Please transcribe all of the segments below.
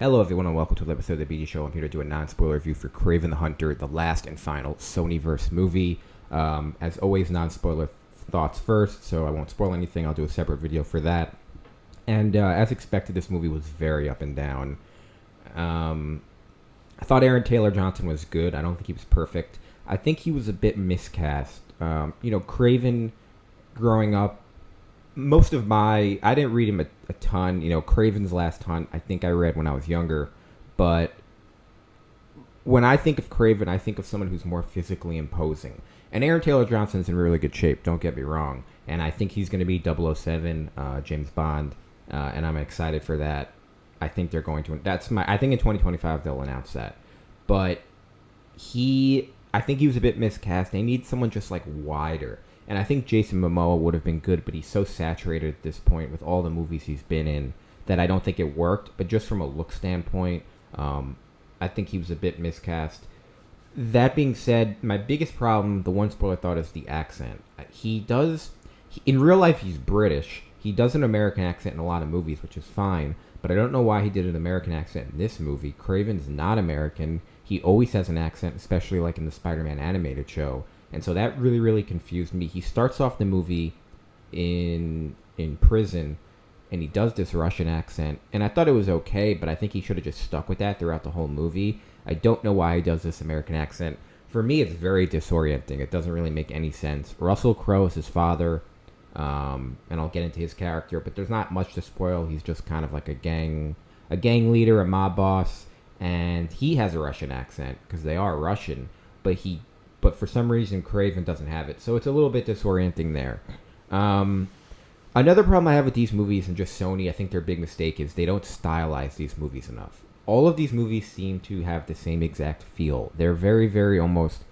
Hello, everyone, and welcome to the episode of the BD Show. I'm here to do a non-spoiler review for Kraven the Hunter, the last and final Sony-verse movie. As always, non-spoiler thoughts first, so I won't spoil anything. I'll do a separate video for that. And as expected, this movie was very up and down. I thought Aaron Taylor Johnson was good. I don't think he was perfect. I think he was a bit miscast. Kraven, growing up, I didn't read him a ton. Kraven's Last Hunt, I think I read when I was younger. But when I think of Kraven, I think of someone who's more physically imposing. And Aaron Taylor Johnson's in really good shape, don't get me wrong. And I think he's going to be 007, James Bond. And I'm excited for that. I think they're going to. I think in 2025 they'll announce that. But I think he was a bit miscast. They need someone just like wider. And I think Jason Momoa would have been good, but he's so saturated at this point with all the movies he's been in that I don't think it worked. But just from a look standpoint, I think he was a bit miscast. That being said, my biggest problem, the one spoiler thought, is the accent. In real life, he's British. He does an American accent in a lot of movies, which is fine. But I don't know why he did an American accent in this movie. Kraven's not American. He always has an accent, especially like in the Spider-Man animated show. And so that really, really confused me. He starts off the movie in prison, and he does this Russian accent. And I thought it was okay, but I think he should have just stuck with that throughout the whole movie. I don't know why he does this American accent. For me, it's very disorienting. It doesn't really make any sense. Russell Crowe is his father, and I'll get into his character, but there's not much to spoil. He's just kind of like a gang leader, a mob boss, and he has a Russian accent because they are Russian, but for some reason, Kraven doesn't have it. So it's a little bit disorienting there. Another problem I have with these movies and just Sony, I think their big mistake is they don't stylize these movies enough. All of these movies seem to have the same exact feel. They're very, very almost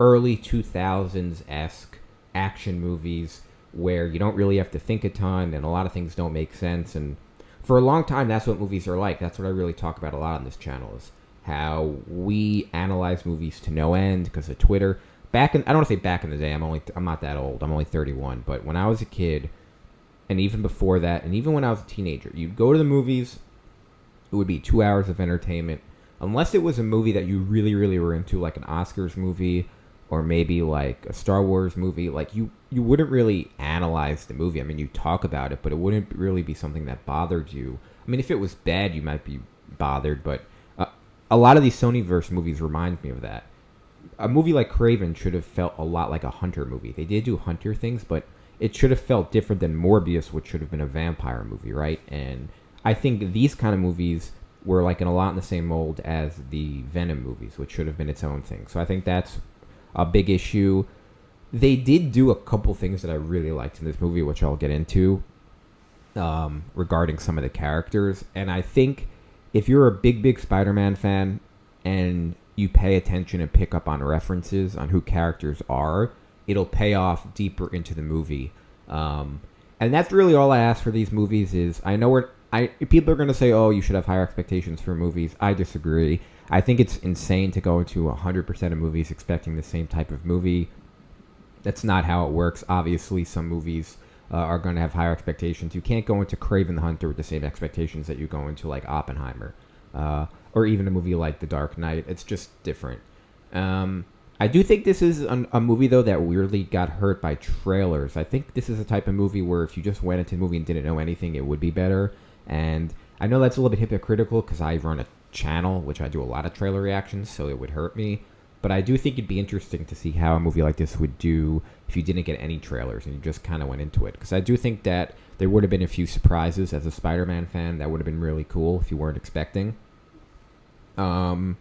early 2000s-esque action movies where you don't really have to think a ton and a lot of things don't make sense. And for a long time, that's what movies are like. That's what I really talk about a lot on this channel is how we analyze movies to no end because of Twitter. I don't want to say back in the day. I'm not that old. I'm only 31. But when I was a kid, and even before that, and even when I was a teenager, you'd go to the movies. It would be 2 hours of entertainment, unless it was a movie that you really, really were into, like an Oscars movie, or maybe like a Star Wars movie. Like you wouldn't really analyze the movie. I mean, you talk about it, but it wouldn't really be something that bothered you. I mean, if it was bad, you might be bothered, but a lot of these Sonyverse movies remind me of that. A movie like Kraven should have felt a lot like a Hunter movie. They did do Hunter things, but it should have felt different than Morbius, which should have been a vampire movie, right? And I think these kind of movies were like in a lot in the same mold as the Venom movies, which should have been its own thing. So I think that's a big issue. They did do a couple things that I really liked in this movie, which I'll get into regarding some of the characters. And I think if you're a big Spider-Man fan and you pay attention and pick up on references on who characters are, it'll pay off deeper into the movie. And that's really all I ask for these movies is, I know people are going to say, oh, you should have higher expectations for movies. I disagree. I think it's insane to go into 100% of movies expecting the same type of movie. That's not how it works. Obviously, some movies are going to have higher expectations. You can't go into Kraven the Hunter with the same expectations that you go into like Oppenheimer or even a movie like The Dark Knight. It's just different. I do think this is a movie, though, that weirdly got hurt by trailers. I think this is a type of movie where if you just went into the movie and didn't know anything, it would be better. And I know that's a little bit hypocritical because I run a channel, which I do a lot of trailer reactions, so it would hurt me. But I do think it'd be interesting to see how a movie like this would do if you didn't get any trailers and you just kind of went into it. Because I do think that there would have been a few surprises as a Spider-Man fan that would have been really cool if you weren't expecting. I've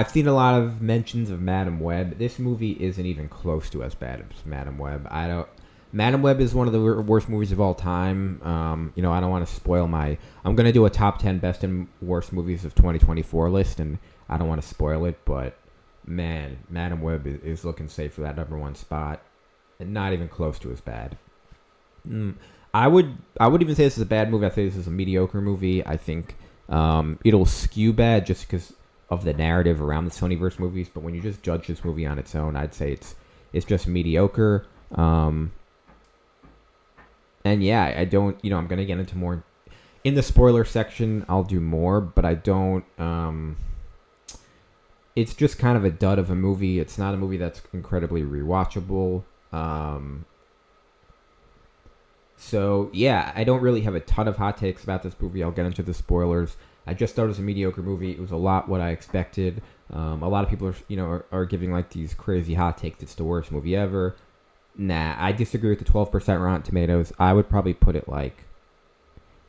seen a lot of mentions of Madam Web. This movie isn't even close to as bad as Madam Web. Madam Web is one of the worst movies of all time. I don't want to spoil I'm going to do a top 10 best and worst movies of 2024 list, and I don't want to spoil it, but man, Madam Web is looking safe for that number one spot, and not even close to as bad. I would even say this is a bad movie. I say this is a mediocre movie. I think it'll skew bad just because of the narrative around the Sonyverse movies, but when you just judge this movie on its own, I'd say it's just mediocre. And yeah, I don't, I'm going to get into more In the spoiler section, I'll do more, but I don't. It's just kind of a dud of a movie. It's not a movie that's incredibly rewatchable. So yeah, I don't really have a ton of hot takes about this movie. I'll get into the spoilers. I just thought it was a mediocre movie. It was a lot what I expected. A lot of people are giving like these crazy hot takes. It's the worst movie ever. Nah, I disagree with the 12% Rotten Tomatoes. I would probably put it like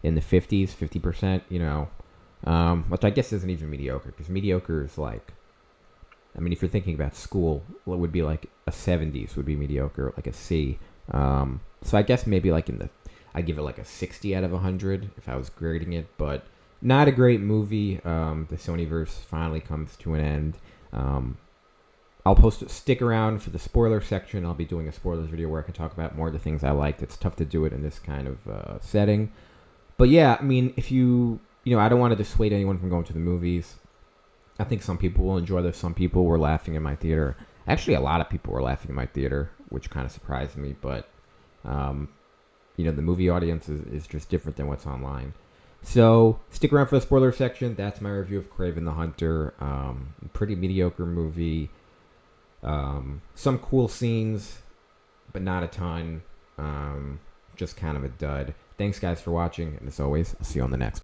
in the 50s, 50%. Which I guess isn't even mediocre because mediocre is like, I mean, if you're thinking about school, what would be like a 70s would be mediocre, like a C. So I guess maybe like I give it like a 60 out of 100 if I was grading it, but not a great movie. The Sonyverse finally comes to an end. I'll stick around for the spoiler section. I'll be doing a spoilers video where I can talk about more of the things I liked. It's tough to do it in this kind of setting. But yeah, I mean, if I don't want to dissuade anyone from going to the movies. I think some people will enjoy this. Some people were laughing in my theater. Actually, a lot of people were laughing in my theater, which kind of surprised me. But, the movie audience is just different than what's online. So, stick around for the spoiler section. That's my review of Kraven the Hunter. Pretty mediocre movie. Some cool scenes, but not a ton. Just kind of a dud. Thanks, guys, for watching. And as always, I'll see you on the next.